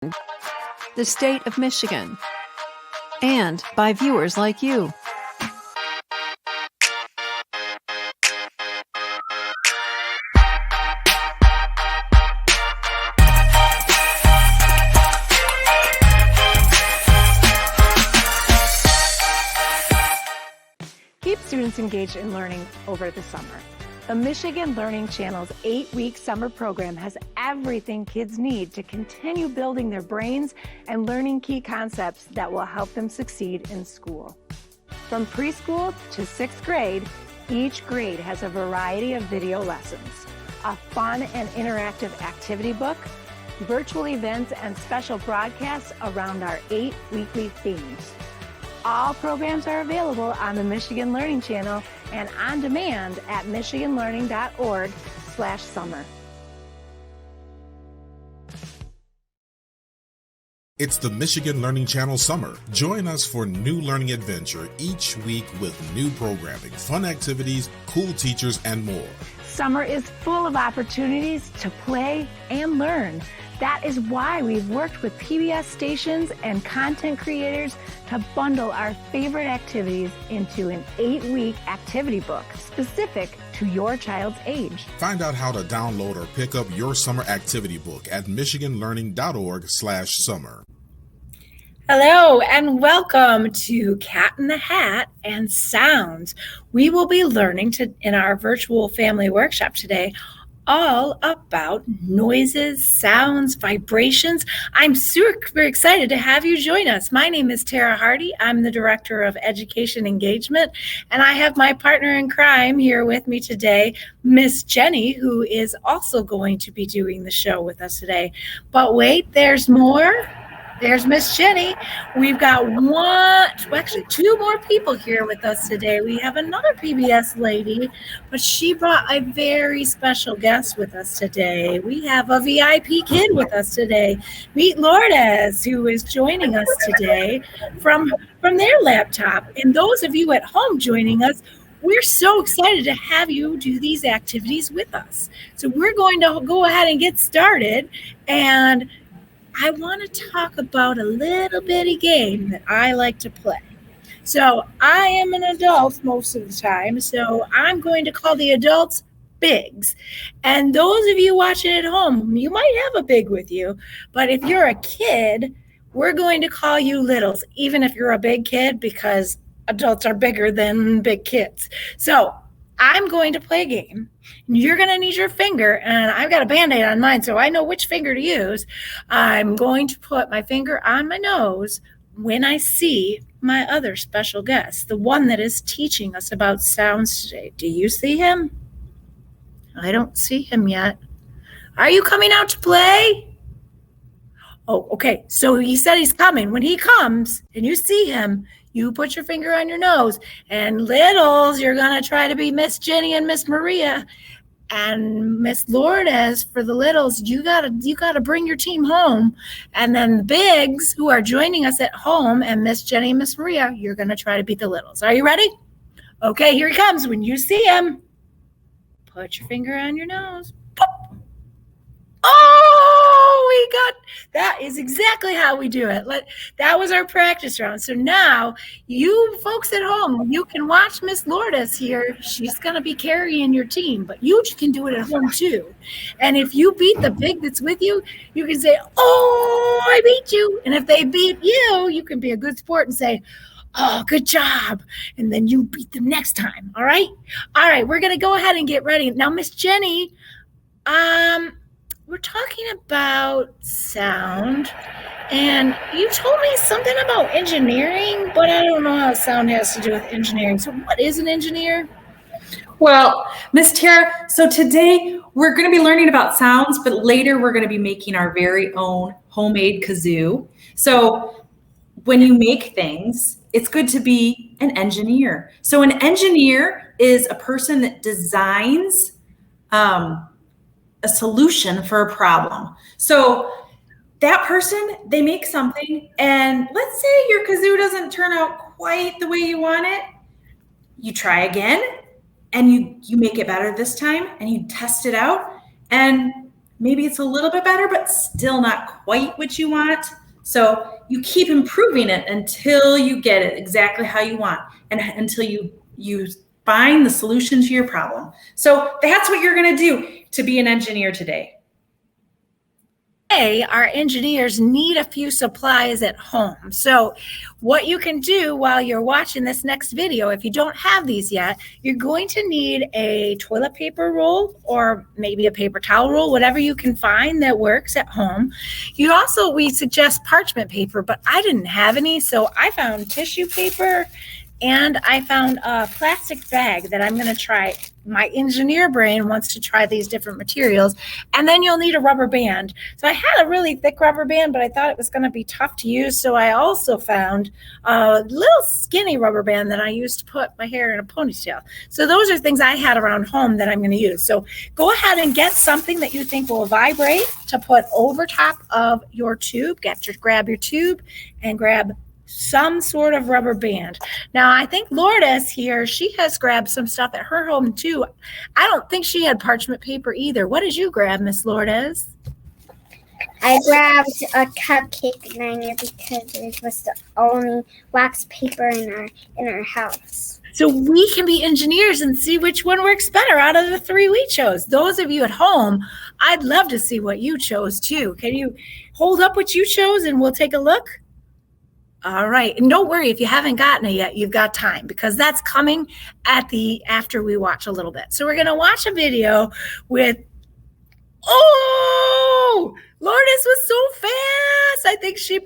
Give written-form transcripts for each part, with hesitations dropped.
the state of Michigan, and by viewers like you. Keep students engaged in learning over the summer. The Michigan Learning Channel's 8-week summer program has everything kids need to continue building their brains and learning key concepts that will help them succeed in school. From preschool to 6th grade, each grade has a variety of video lessons, a fun and interactive activity book, virtual events, and special broadcasts around our 8 weekly themes. All programs are available on the Michigan Learning Channel and on demand at michiganlearning.org/summer. It's the Michigan Learning Channel Summer. Join us for new learning adventure each week with new programming, fun activities, cool teachers, and more. Summer is full of opportunities to play and learn. That is why we've worked with PBS stations and content creators to bundle our favorite activities into an 8-week activity book specific to your child's age. Find out how to download or pick up your summer activity book at michiganlearning.org/summer. Hello and welcome to Cat in the Hat and Sounds. We will be learning in our virtual family workshop today all about noises, sounds, vibrations. I'm super excited to have you join us. My name is Tara Hardy. I'm the Director of Education Engagement, and I have my partner in crime here with me today, Miss Jenny, who is also going to be doing the show with us today. But wait, there's more. There's Miss Jenny. We've got two more people here with us today. We have another PBS lady, but she brought a very special guest with us today. We have a VIP kid with us today. Meet Lourdes, who is joining us today from their laptop. And those of you at home joining us, we're so excited to have you do these activities with us. So we're going to go ahead and get started, and I want to talk about a little bitty game that I like to play. So I am an adult most of the time, so I'm going to call the adults bigs. And those of you watching at home, you might have a big with you, but if you're a kid, we're going to call you littles, even if you're a big kid, because adults are bigger than big kids. So I'm going to play a game. You're going to need your finger, and I've got a Band-Aid on mine, so I know which finger to use. I'm going to put my finger on my nose when I see my other special guest, the one that is teaching us about sounds today. Do you see him? I don't see him yet. Are you coming out to play? Oh, okay. So he said he's coming. When he comes and you see him, you put your finger on your nose, and littles, you're going to try to be Miss Jenny and Miss Maria. And Miss Lourdes, for the littles, you gotta bring your team home. And then the bigs who are joining us at home, and Miss Jenny and Miss Maria, you're going to try to beat the littles. Are you ready? Okay, here he comes. When you see him, put your finger on your nose. Pop. Oh, that is exactly how we do it. That was our practice round. So now you folks at home, you can watch Miss Lourdes here. She's going to be carrying your team, but you can do it at home too. And if you beat the big that's with you, you can say, oh, I beat you. And if they beat you, you can be a good sport and say, oh, good job. And then you beat them next time. All right. We're going to go ahead and get ready. Now, Miss Jenny, we're talking about sound, and you told me something about engineering, but I don't know how sound has to do with engineering. So what is an engineer? Well, Miss Tara, so today we're going to be learning about sounds, but later we're going to be making our very own homemade kazoo. So when you make things, it's good to be an engineer. So an engineer is a person that designs a solution for a problem. So that person, they make something, and let's say your kazoo doesn't turn out quite the way you want it. You try again, and you make it better this time, and you test it out, and maybe it's a little bit better, but still not quite what you want. So you keep improving it until you get it exactly how you want and until you find the solution to your problem. So that's what you're going to do to be an engineer today. Today, our engineers need a few supplies at home. So what you can do while you're watching this next video, if you don't have these yet, you're going to need a toilet paper roll or maybe a paper towel roll, whatever you can find that works at home. We suggest parchment paper, but I didn't have any, so I found tissue paper and I found a plastic bag that I'm going to try. My engineer brain wants to try these different materials. And then you'll need a rubber band. So I had a really thick rubber band, but I thought it was going to be tough to use. So I also found a little skinny rubber band that I used to put my hair in a ponytail. So those are things I had around home that I'm going to use. So go ahead and get something that you think will vibrate to put over top of your tube. Grab your tube and grab some sort of rubber band. Now, I think Lourdes here, she has grabbed some stuff at her home too. I don't think she had parchment paper either. What did you grab, Miss Lourdes? I grabbed a cupcake liner because it was the only wax paper in our house. So we can be engineers and see which one works better out of the three we chose. Those of you at home, I'd love to see what you chose too. Can you hold up what you chose and we'll take a look? All right. And don't worry if you haven't gotten it yet, you've got time because that's coming after we watch a little bit. So we're going to watch a video with, Lourdes was so fast. I think she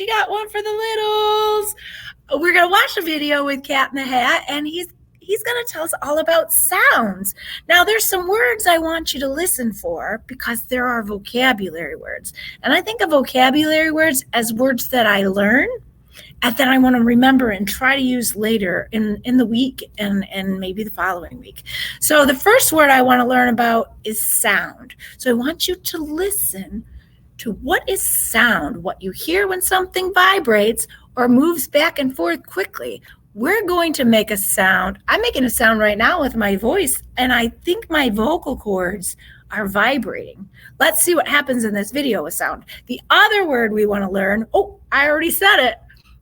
got one for the littles. We're going to watch a video with Cat in the Hat and he's going to tell us all about sounds. Now, there's some words I want you to listen for because there are vocabulary words. And I think of vocabulary words as words that I learn and then I want to remember and try to use later in the week and maybe the following week. So the first word I want to learn about is sound. So I want you to listen to what is sound, what you hear when something vibrates or moves back and forth quickly. We're going to make a sound. I'm making a sound right now with my voice, and I think my vocal cords are vibrating. Let's see what happens in this video with sound. The other word we want to learn, I already said it.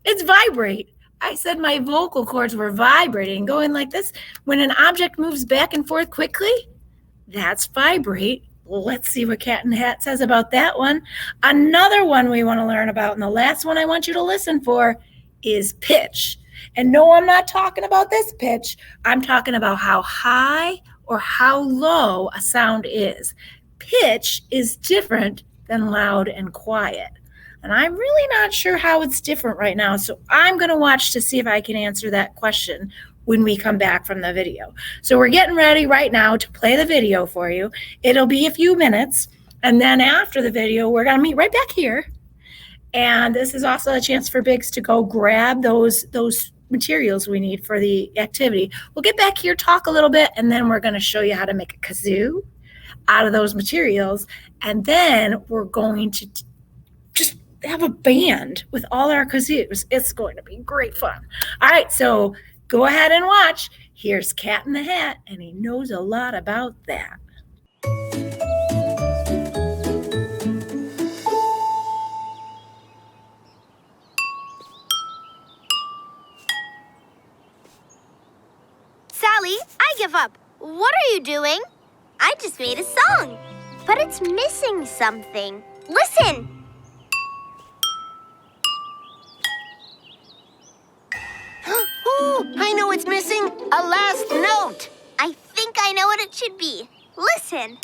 It's vibrate. I said my vocal cords were vibrating, going like this. When an object moves back and forth quickly, that's vibrate. Let's see what Cat in the Hat says about that one. Another one we want to learn about, and the last one I want you to listen for, is pitch. And no, I'm not talking about this pitch. I'm talking about how high or how low a sound is. Pitch is different than loud and quiet. And I'm really not sure how it's different right now. So I'm going to watch to see if I can answer that question when we come back from the video. So we're getting ready right now to play the video for you. It'll be a few minutes. And then after the video, we're going to meet right back here. And this is also a chance for Biggs to go grab those materials we need for the activity. We'll get back here, talk a little bit, and then we're going to show you how to make a kazoo out of those materials. And then we're going to just have a band with all our kazoos. It's going to be great fun. All right, so go ahead and watch. Here's Cat in the Hat, and he knows a lot about that. Sally, I give up. What are you doing? I just made a song, but it's missing something. Listen! Ooh, I know it's missing. A last note. I think I know what it should be. Listen.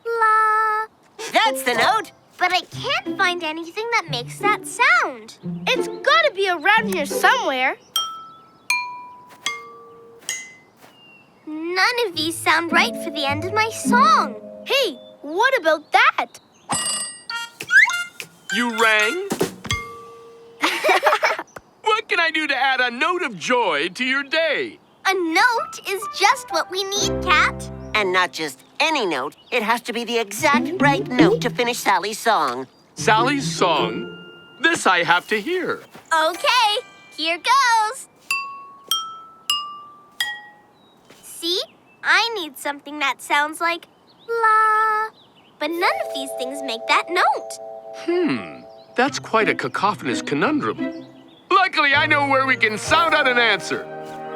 La. That's the note. But I can't find anything that makes that sound. It's gotta be around here somewhere. None of these sound right for the end of my song. Hey, what about that? You rang? What can I do to add a note of joy to your day? A note is just what we need, Cat. And not just any note. It has to be the exact right note to finish Sally's song. Sally's song? This I have to hear. Okay, here goes. See? I need something that sounds like la. But none of these things make that note. That's quite a cacophonous conundrum. Luckily, I know where we can sound out an answer.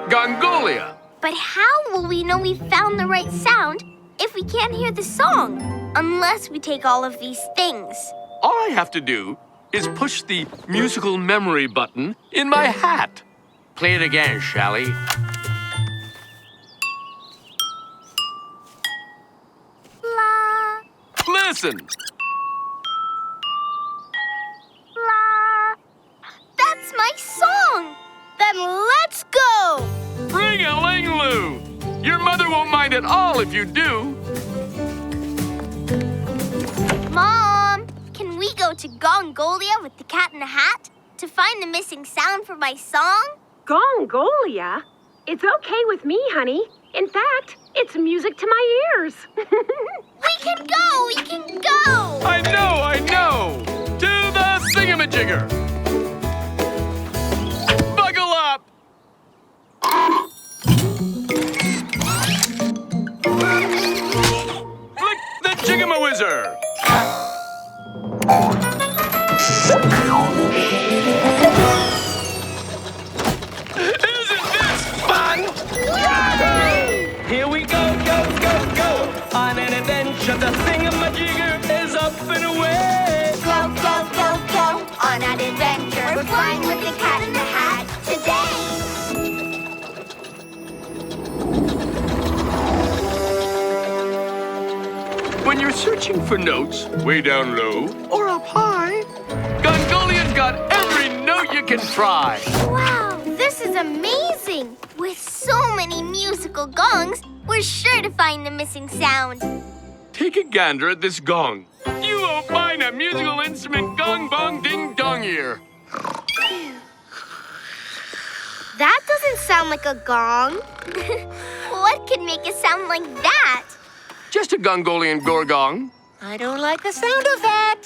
Gongolia. But how will we know we found the right sound if we can't hear the song? Unless we take all of these things. All I have to do is push the musical memory button in my hat. Play it again, Shally. La. Listen. La. That's my song. Then let's go. Ring-a-ling-loo. Your mother won't mind at all if you do. Mom, can we go to Gongolia with the Cat in the Hat to find the missing sound for my song? Gongolia? It's okay with me, honey. In fact, it's music to my ears. We can go! We can go! I know! To the thingamajigger! Buckle up! Flick the jiggamawizzer! Isn't this fun? Here we go, go, on an adventure, the thingamajigger is up and away. Go, go, go, go on an adventure. We're flying with the Cat in the Hat today. When you're searching for notes, way down low or up high, Gongolia's got every note you can try. Wow, this is amazing. With so many musical gongs, we're sure to find the missing sound. Take a gander at this gong. You won't find a musical instrument gong bong ding dong here. That doesn't sound like a gong. What could make it sound like that? Just a Gongolian gorgong. I don't like the sound of that.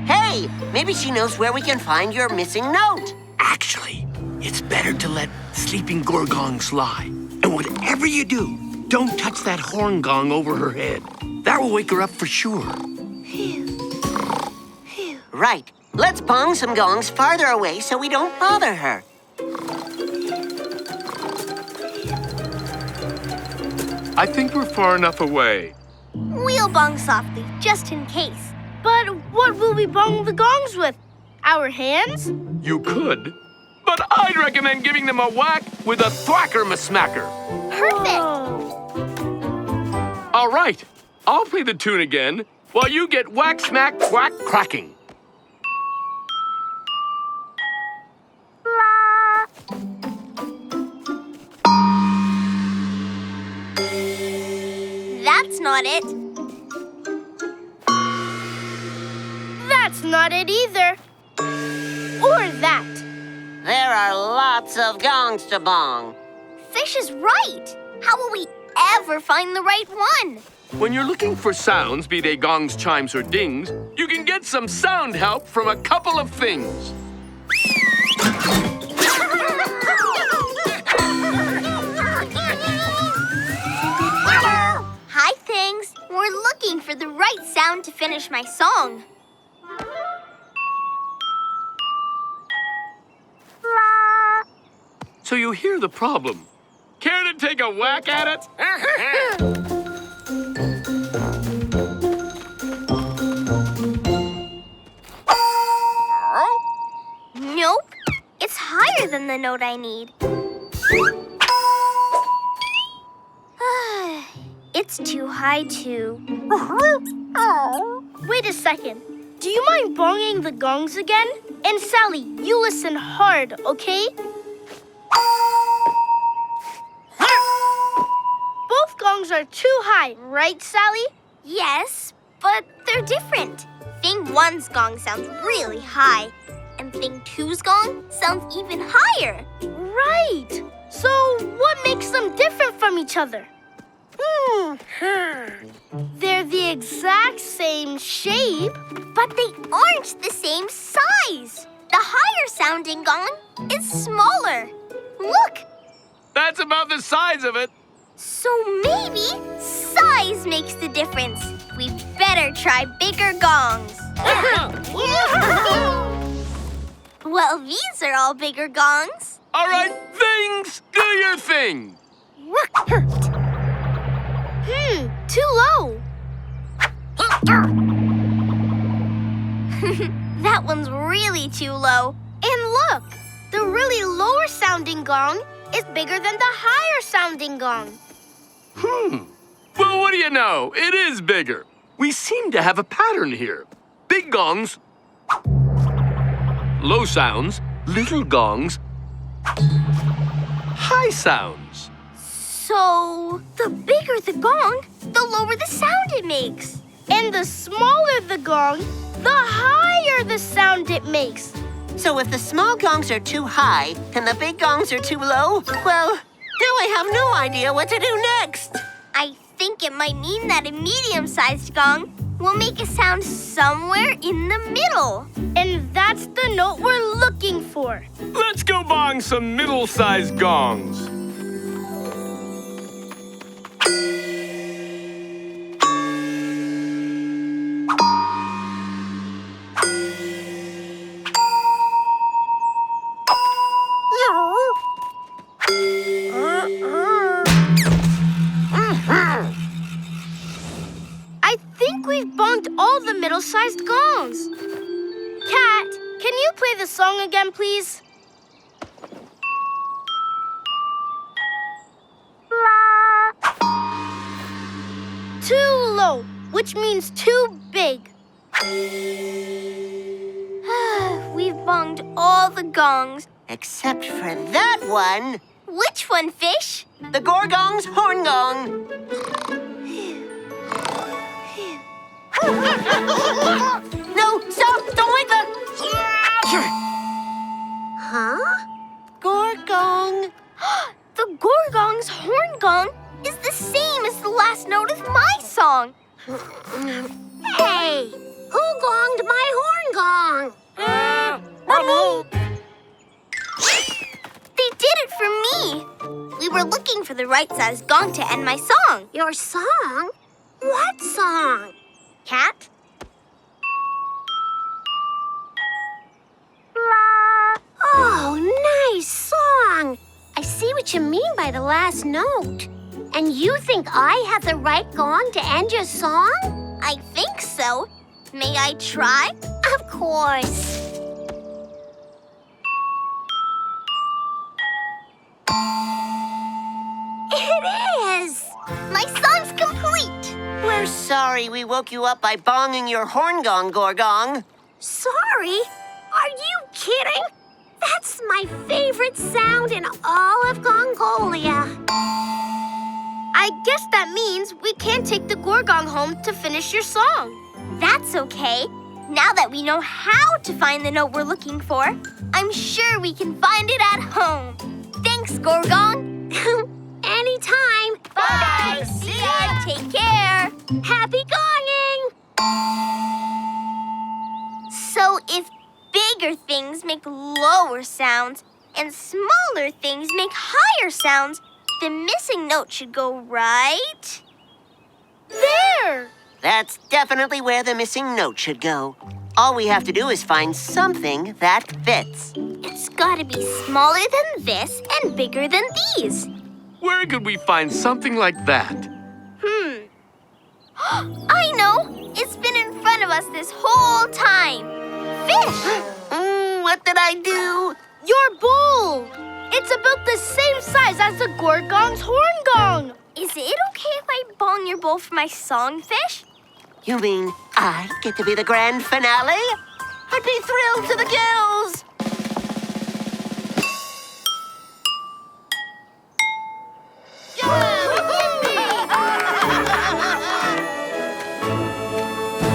Hey, maybe she knows where we can find your missing note. Actually, it's better to let sleeping gorgongs lie. And whatever you do, don't touch that horn gong over her head. That will wake her up for sure. Right. Let's bong some gongs farther away so we don't bother her. I think we're far enough away. We'll bong softly, just in case. But what will we bong the gongs with? Our hands? You could, but I'd recommend giving them a whack with a thwacker-ma-smacker. Perfect! All right, I'll play the tune again while you get whack, smack, quack, cracking. That's not it. That's not it either. Or that. There are lots of gongs to bong. Fish is right. How will we ever find the right one? When you're looking for sounds, be they gongs, chimes, or dings, you can get some sound help from a couple of things. Hi, things. We're looking for the right sound to finish my song. So you hear the problem. Care to take a whack at it? Nope. It's higher than the note I need. It's too high, too. Wait a second. Do you mind bonging the gongs again? And Sally, you listen hard, okay? Both gongs are too high, right, Sally? Yes, but they're different. Thing 1's gong sounds really high, and Thing 2's gong sounds even higher. Right. So what makes them different from each other? They're the exact same shape, but they aren't the same size. The higher sounding gong is smaller. Look! That's about the size of it. So maybe size makes the difference. We better try bigger gongs. Well, these are all bigger gongs. All right, things, do your thing. Too low. That one's really too low. And look, the really lower sounding gong is bigger than the higher sounding gong. Well, what do you know? It is bigger. We seem to have a pattern here. Big gongs, low sounds, little gongs, high sounds. So, the bigger the gong, the lower the sound it makes. And the smaller the gong, the higher the sound it makes. So if the small gongs are too high and the big gongs are too low, well, now I have no idea what to do next. I think it might mean that a medium-sized gong will make a sound somewhere in the middle. And that's the note we're looking for. Let's go bong some middle-sized gongs. I think we've bonged all the middle-sized gongs. Cat, can you play the song again, please? Too low, which means too big. We've bonged all the gongs. Except for that one. Which one, Fish? The Gorgong's horn gong. No, stop! Don't wake the... Huh? Gorgong. The Gorgong's horn gong is the same as the last note of my song. Hey, who gonged my horn gong? They did it for me. We were looking for the right-sized gong to end my song. Your song? What song? Cat? Oh, nice song. I see what you mean by the last note. And you think I have the right gong to end your song? I think so. May I try? Of course. It is! My song's complete. We're sorry we woke you up by bonging your horn gong, Gorgong. Sorry? Are you kidding? That's my favorite sound in all of Gongolia. I guess that means we can't take the Gorgong home to finish your song. That's okay. Now that we know how to find the note we're looking for, I'm sure we can find it at home. Thanks, Gorgong. Anytime. Bye. See ya. Take care. Happy gonging. So if bigger things make lower sounds and smaller things make higher sounds, the missing note should go right there. That's definitely where the missing note should go. All we have to do is find something that fits. It's gotta be smaller than this and bigger than these. Where could we find something like that? I know! It's been in front of us this whole time. Fish! What did I do? Your bowl! It's about the same size as the Gorgong's horn gong. Is it okay if I bong your bowl for my song, Fish? You mean I get to be the grand finale? I'd be thrilled to the gills!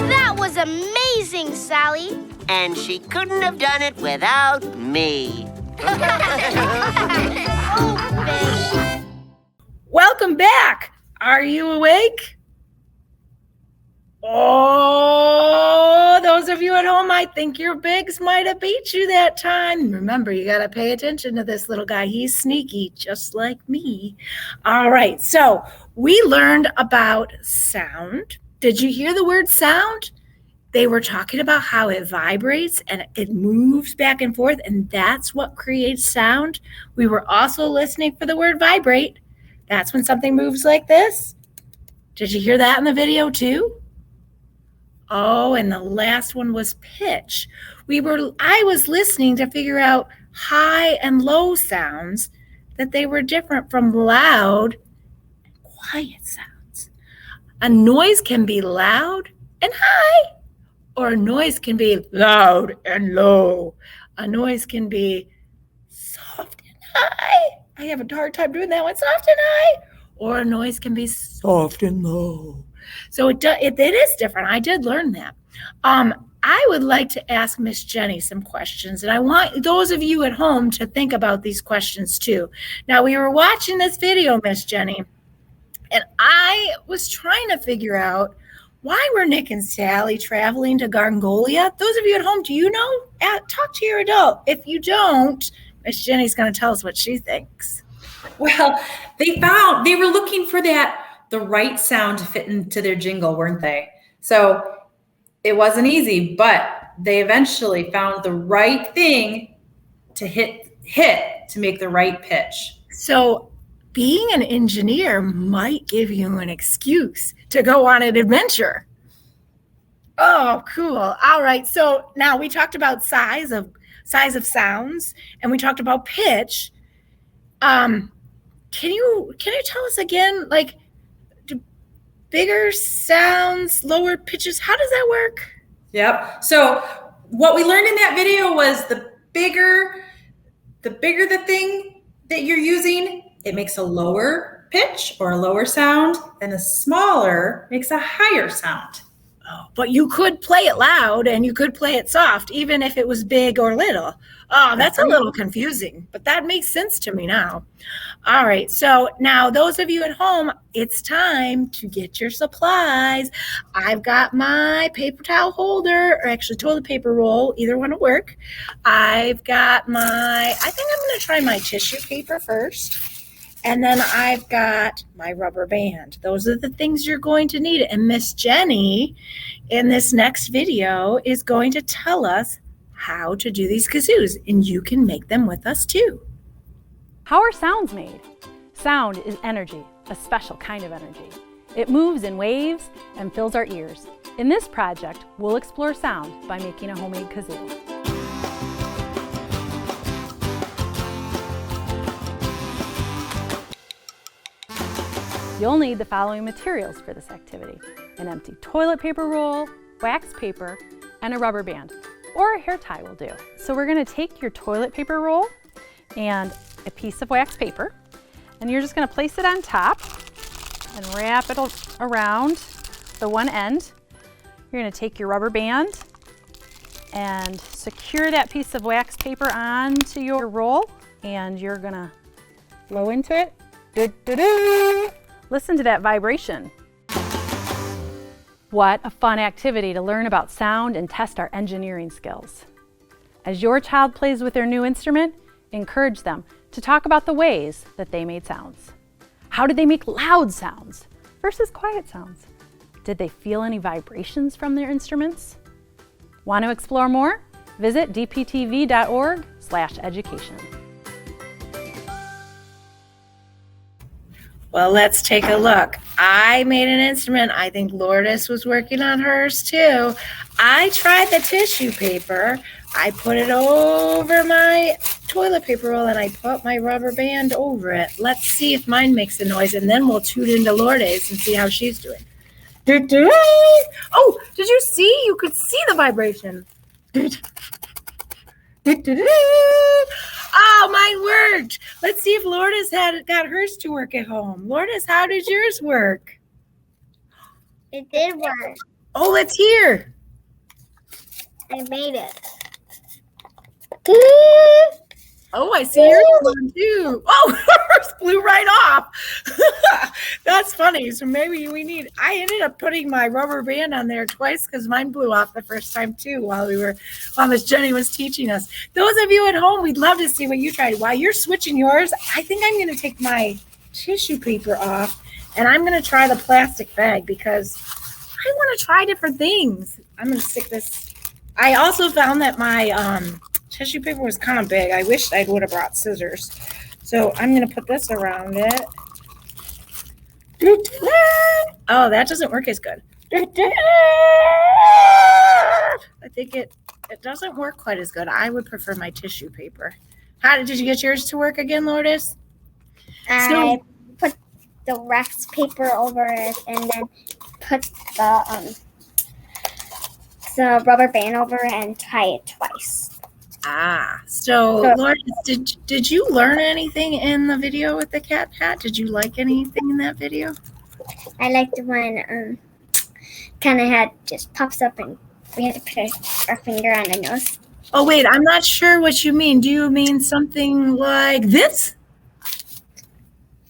That was amazing, Sally. And she couldn't have done it without me. Oh, Fish. Welcome back. Are you awake? Oh, those of you you at home, I think your bigs might have beat you that time. Remember, you got to pay attention to this little guy. He's sneaky, just like me. All right, so we learned about sound. Did you hear the word sound? They were talking about how it vibrates and it moves back and forth, and that's what creates sound. We were also listening for the word vibrate. That's when something moves like this. Did you hear that in the video too? Oh, and the last one was pitch. I was listening to figure out high and low sounds, that they were different from loud and quiet sounds. A noise can be loud and high, or a noise can be loud and low. A noise can be soft and high. I have a hard time doing that one, soft and high. Or a noise can be soft and low. So it is different. I did learn that. I would like to ask Miss Jenny some questions, and I want those of you at home to think about these questions too. Now, we were watching this video, Miss Jenny, and I was trying to figure out, why were Nick and Sally traveling to Gargolia? Those of you at home, do you know? Talk to your adult. If you don't, Miss Jenny's going to tell us what she thinks. Well, they were looking for the right sound to fit into their jingle, weren't they? So it wasn't easy, but they eventually found the right thing to hit to make the right pitch. So being an engineer might give you an excuse to go on an adventure. Oh, cool. All right. So now we talked about size of sounds, and we talked about pitch. Can you tell us again, like, do bigger sounds, lower pitches, how does that work? Yep. So what we learned in that video was the bigger the thing that you're using, it makes a lower pitch or a lower sound, and the smaller makes a higher sound. Oh, but you could play it loud and you could play it soft, even if it was big or little. Oh, that's a little confusing, but that makes sense to me now. All right, so now those of you at home, it's time to get your supplies. I've got my paper towel holder, or actually toilet paper roll, either one will work. I've got I think I'm gonna try my tissue paper first. And then I've got my rubber band. Those are the things you're going to need. And Miss Jenny, in this next video, is going to tell us how to do these kazoos. And you can make them with us too. How are sounds made? Sound is energy, a special kind of energy. It moves in waves and fills our ears. In this project, we'll explore sound by making a homemade kazoo. You'll need the following materials for this activity: an empty toilet paper roll, wax paper, and a rubber band, or a hair tie will do. So we're gonna take your toilet paper roll and a piece of wax paper, and you're just gonna place it on top and wrap it around the one end. You're gonna take your rubber band and secure that piece of wax paper onto your roll, and you're gonna blow into it. Do-do-do. Listen to that vibration. What a fun activity to learn about sound and test our engineering skills. As your child plays with their new instrument, encourage them to talk about the ways that they made sounds. How did they make loud sounds versus quiet sounds? Did they feel any vibrations from their instruments? Want to explore more? Visit dptv.org/education. Well, let's take a look. I made an instrument. I think Lourdes was working on hers too. I tried the tissue paper. I put it over my toilet paper roll and I put my rubber band over it. Let's see if mine makes a noise, and then we'll tune into Lourdes and see how she's doing. Oh, did you see? You could see the vibration. Oh, mine worked. Let's see if Lourdes got hers to work at home. Lourdes, how did yours work? It did work. Oh, let's hear. I made it. Oh, I see yours one too. Oh, yours blew right off. That's funny. So maybe I ended up putting my rubber band on there twice because mine blew off the first time too while Miss Jenny was teaching us. Those of you at home, we'd love to see what you tried. While you're switching yours, I think I'm going to take my tissue paper off and I'm going to try the plastic bag because I want to try different things. I'm going to stick this. I also found that my tissue paper was kind of big. I wish I would have brought scissors. So I'm going to put this around it. Oh, that doesn't work as good. I think it doesn't work quite as good. I would prefer my tissue paper. How did you get yours to work again, Lourdes? I put the wax paper over it and then put the rubber band over it and tie it twice. So Lourdes, did you learn anything in the video with the cat hat? Did you like anything in that video? I liked when kind of had just pops up and we had to put our finger on the nose. Oh wait, I'm not sure what you mean. Do you mean something like this?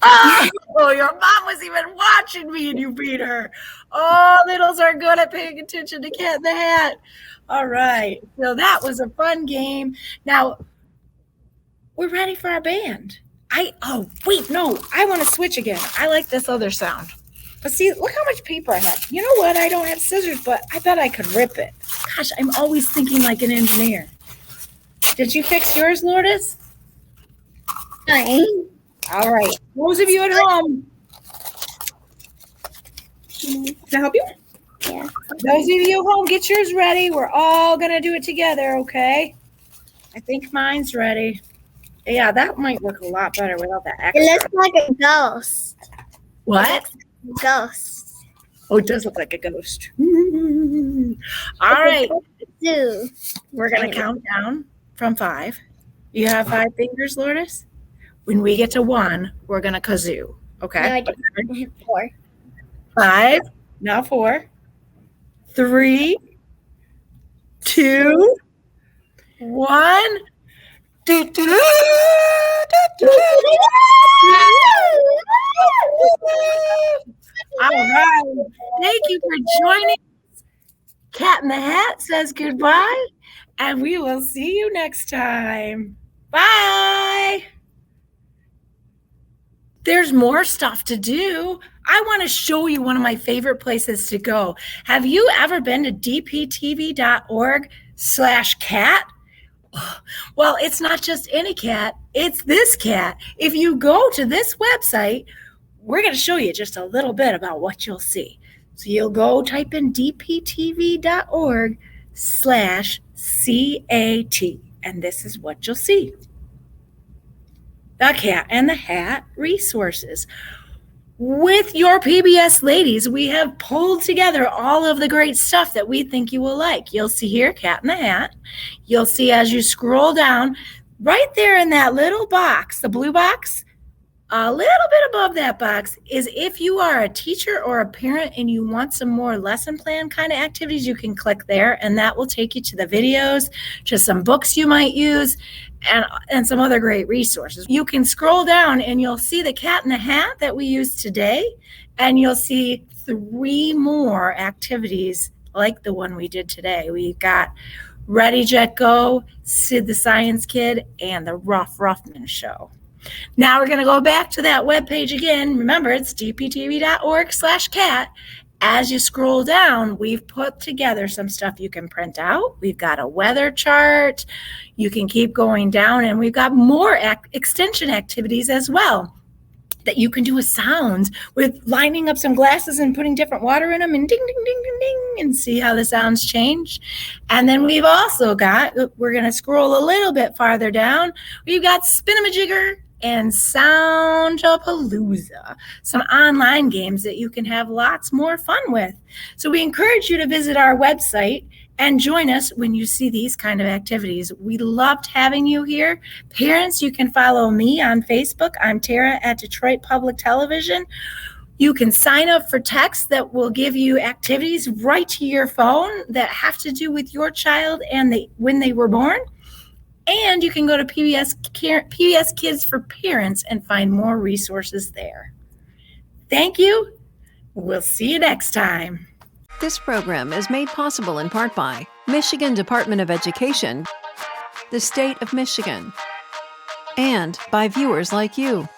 Oh, your mom was even watching me and you beat her. Oh, littles are good at paying attention to Cat in the Hat. All right. So that was a fun game. Now, we're ready for our band. I want to switch again. I like this other sound. But see, look how much paper I have. You know what? I don't have scissors, but I bet I could rip it. Gosh, I'm always thinking like an engineer. Did you fix yours, Lourdes? Fine. All right. Those of you at home. Can I help you? Yeah. Those of you at home, get yours ready. We're all going to do it together, okay? I think mine's ready. Yeah, that might work a lot better without that extra. It looks like a ghost. What? Ghost. Oh, it does look like a ghost. All right. Zoo. We're going to count down from 5. You have 5 fingers, Lourdes? When we get to 1, we're going to kazoo. Okay? No, I don't. I have 4. 5. Now 4. 3, 2, 1. All right. Thank you for joining us. Cat in the Hat says goodbye, and we will see you next time. Bye. There's more stuff to do. I want to show you one of my favorite places to go. Have you ever been to dptv.org/cat? Well, it's not just any cat, it's this cat. If you go to this website, we're going to show you just a little bit about what you'll see. So you'll go type in dptv.org/CAT, and this is what you'll see. The Cat and the Hat resources. With your PBS ladies, we have pulled together all of the great stuff that we think you will like. You'll see here, Cat in the Hat. You'll see as you scroll down, right there in that little box, the blue box, a little bit above that box is if you are a teacher or a parent and you want some more lesson plan kind of activities, you can click there and that will take you to the videos, to some books you might use, and some other great resources. You can scroll down and you'll see the Cat in the Hat that we used today, and you'll see 3 more activities like the one we did today. We've got Ready, Jet, Go, Sid the Science Kid, and the Rough Ruffman Show. Now we're going to go back to that webpage again. Remember, it's dptv.org/cat. As you scroll down, we've put together some stuff you can print out. We've got a weather chart. You can keep going down, and we've got more extension activities as well that you can do with sounds, with lining up some glasses and putting different water in them and ding, ding, ding, ding, ding, and see how the sounds change. And then we've also got, we're going to scroll a little bit farther down, we've got Spin-a-Majigger and Sound-a-Palooza, some online games that you can have lots more fun with. So we encourage you to visit our website and join us when you see these kind of activities. We loved having you here. Parents, you can follow me on Facebook. I'm Tara at Detroit Public Television. You can sign up for texts that will give you activities right to your phone that have to do with your child and when they were born. And you can go to PBS Kids for Parents and find more resources there. Thank you. We'll see you next time. This program is made possible in part by Michigan Department of Education, the State of Michigan, and by viewers like you.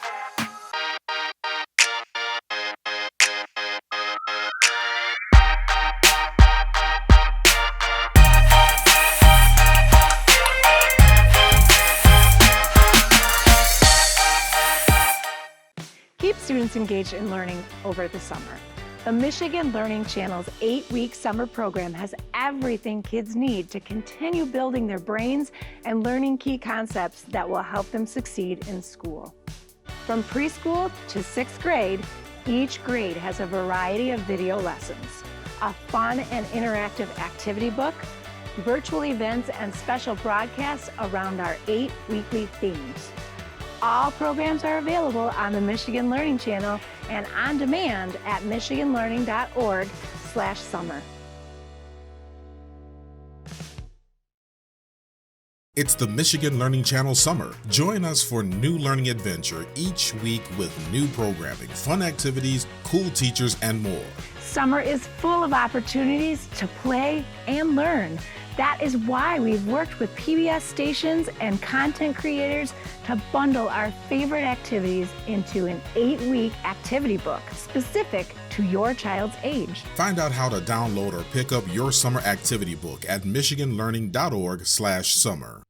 Keep students engaged in learning over the summer. The Michigan Learning Channel's 8-week summer program has everything kids need to continue building their brains and learning key concepts that will help them succeed in school. From preschool to 6th grade, each grade has a variety of video lessons, a fun and interactive activity book, virtual events, and special broadcasts around our 8 weekly themes. All programs are available on the Michigan Learning Channel and on demand at michiganlearning.org/summer. It's the Michigan Learning Channel Summer. Join us for new learning adventure each week with new programming, fun activities, cool teachers, and more. Summer is full of opportunities to play and learn. That is why we've worked with PBS stations and content creators to bundle our favorite activities into an 8-week activity book specific to your child's age. Find out how to download or pick up your summer activity book at michiganlearning.org/summer.